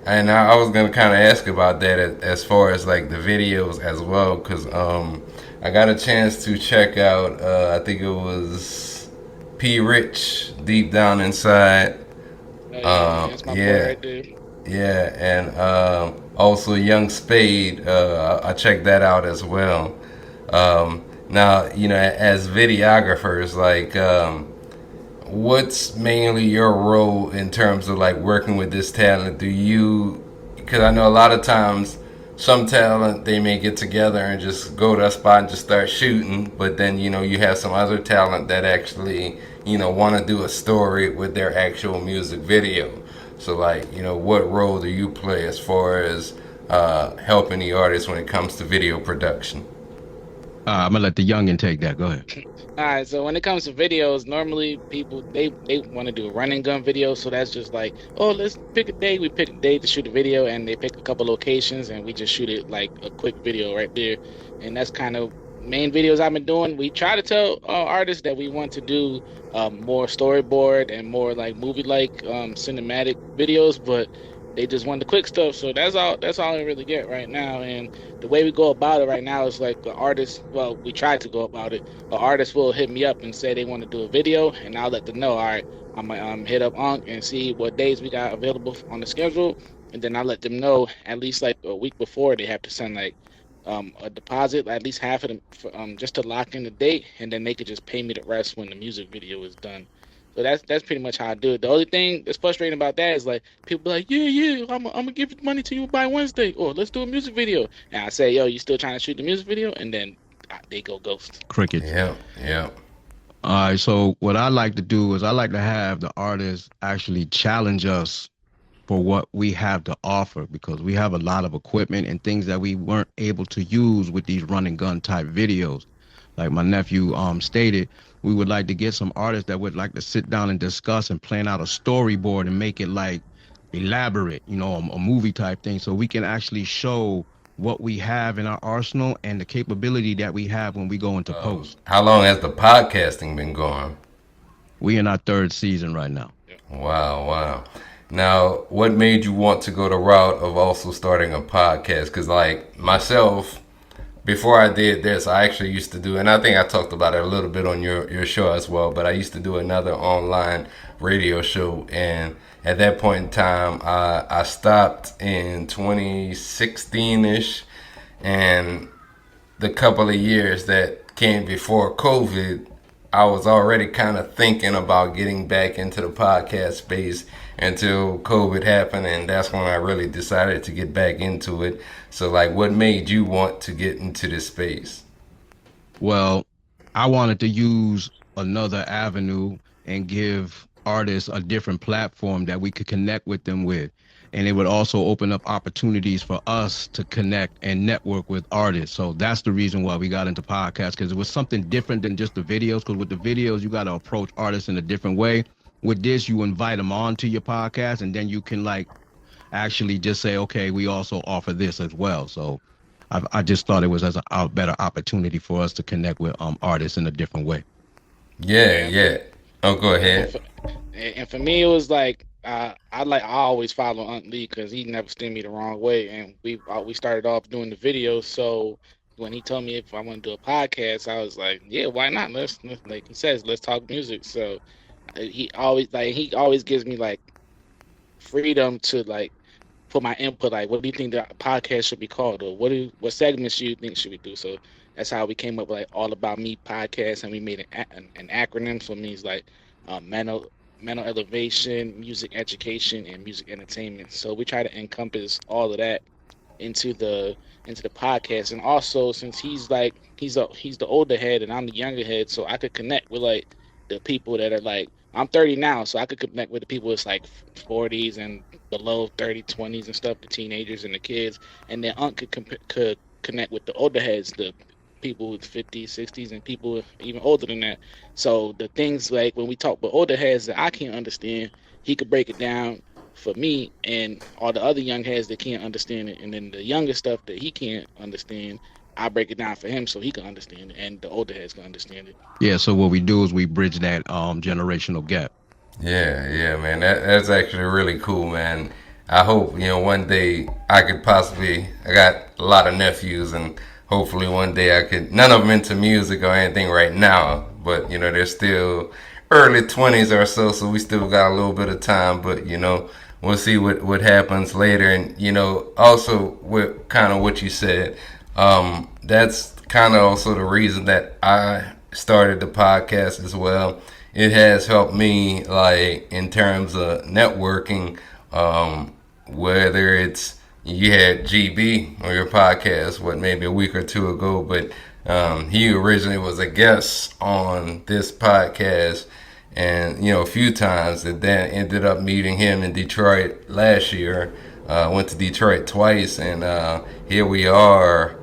And I was gonna kind of ask about that as far as like the videos as well, because I got a chance to check out. I think it was P. Rich, Deep Down Inside. Oh yeah, that's my boy Yeah, right there. yeah, and also Young Spade. I checked that out as well. Now, as videographers, like, what's mainly your role in terms of like working with this talent? Do you, because I know a lot of times some talent they may get together and just go to a spot and just start shooting, but then you have some other talent that actually want to do a story with their actual music video. So like what role do you play as far as helping the artist when it comes to video production? I'm gonna let the youngin take that. Go ahead. All right, so when it comes to videos, normally people they want to do a run and gun video, so that's just like, oh, let's pick a day. We pick a day to shoot a video, and they pick a couple locations, and we just shoot it like a quick video right there. And that's kind of main videos I've been doing. We try to tell artists that we want to do more storyboard and more like movie like cinematic videos, but they just want the quick stuff. So that's all I really get right now. And the way we go about it right now is like the artist. Well, we try to go about it. An artist will hit me up and say they want to do a video, and I'll let them know. All right, I'm gonna hit up Unc and see what days we got available on the schedule, and then I let them know at least like a week before they have to send like a deposit, at least half of them, for, just to lock in the date, and then they could just pay me the rest when the music video is done. So that's pretty much how I do it. The only thing that's frustrating about that is like people be like, yeah, I'm gonna give the money to you by Wednesday, or let's do a music video. And I say, yo, you still trying to shoot the music video? And then they go ghost. Crickets. Yeah, yeah. All right. So what I like to do is I like to have the artists actually challenge us for what we have to offer because we have a lot of equipment and things that we weren't able to use with these run and gun type videos. Like my nephew stated, we would like to get some artists that would like to sit down and discuss and plan out a storyboard and make it like elaborate, a movie type thing, so we can actually show what we have in our arsenal and the capability that we have when we go into post. How long has the podcasting been going? We in our third season right now. Yeah. Wow, wow. Now, what made you want to go the route of also starting a podcast? Because, like myself, before I did this, I actually used to do, and I think I talked about it a little bit on your show as well, but I used to do another online radio show. And at that point in time, I stopped in 2016 ish. And the couple of years that came before COVID, I was already kind of thinking about getting back into the podcast space until COVID happened, and that's when I really decided to get back into it. So, like, what made you want to get into this space? Well, I wanted to use another avenue and give artists a different platform that we could connect with them with. And it would also open up opportunities for us to connect and network with artists. So that's the reason why we got into podcasts, because it was something different than just the videos. Because with the videos, you got to approach artists in a different way. With this, you invite them on to your podcast, and then you can like actually just say, okay, we also offer this as well. So I just thought it was as a better opportunity for us to connect with artists in a different way. Yeah, Yeah, and for yeah. Oh, go and ahead. for and for me, it was like I always follow Aunt Lee because he never steered me the wrong way, and we started off doing the videos. So when he told me if I want to do a podcast, I was like, yeah, why not? Like he says, let's talk music. So he always gives me like freedom to like put my input. Like, what do you think the podcast should be called, or what segments do you think should we do? So that's how we came up with like All About Me podcast, and we made an acronym. So it means like mental elevation, music education, and music entertainment. So we try to encompass all of that into the podcast. And also, since he's the older head and I'm the younger head, so I could connect with like the people that are like, I'm 30 now, so I could connect with the people that's like 40s and below 30, 20s and stuff, the teenagers and the kids. And then Unc could connect with the older heads, the people with 50s, 60s, and people even older than that. So the things like when we talk with older heads that I can't understand, he could break it down for me and all the other young heads that can't understand it. And then the younger stuff that he can't understand, I break it down for him so he can understand it, and the older heads can understand it. Yeah, so what we do is we bridge that generational gap. Yeah, yeah, man. That's actually really cool, man. I hope, one day I could possibly, I got a lot of nephews, and hopefully one day I could, none of them into music or anything right now, but, they're still early 20s or so, so we still got a little bit of time, but, we'll see what happens later. And, also with kind of what you said, that's kind of also the reason that I started the podcast as well. It has helped me, like, in terms of networking, whether it's you had GB on your podcast, maybe a week or two ago, but he originally was a guest on this podcast, and a few times, and then ended up meeting him in Detroit last year. Went to Detroit twice, and here we are,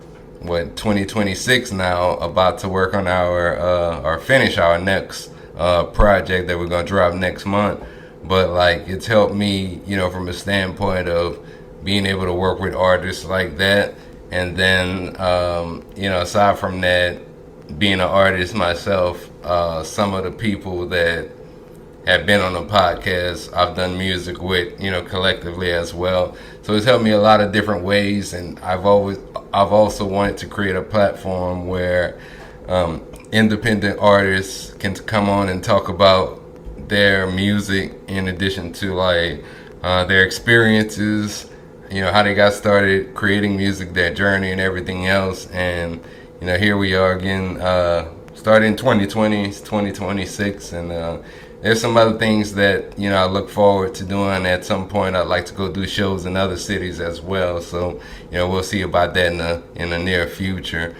2026 now, about to work on our or finish our next project that we're gonna drop next month. But like, it's helped me, from a standpoint of being able to work with artists like that. And then, aside from that, being an artist myself, some of the people that have been on the podcast, I've done music with, collectively as well. So it's helped me a lot of different ways. And I've also wanted to create a platform where independent artists can come on and talk about their music, in addition to like their experiences, how they got started creating music, their journey, and everything else. And here we are again, starting 2020, 2026, and there's some other things that I look forward to doing. At some point, I'd like to go do shows in other cities as well. So we'll see about that in the near future.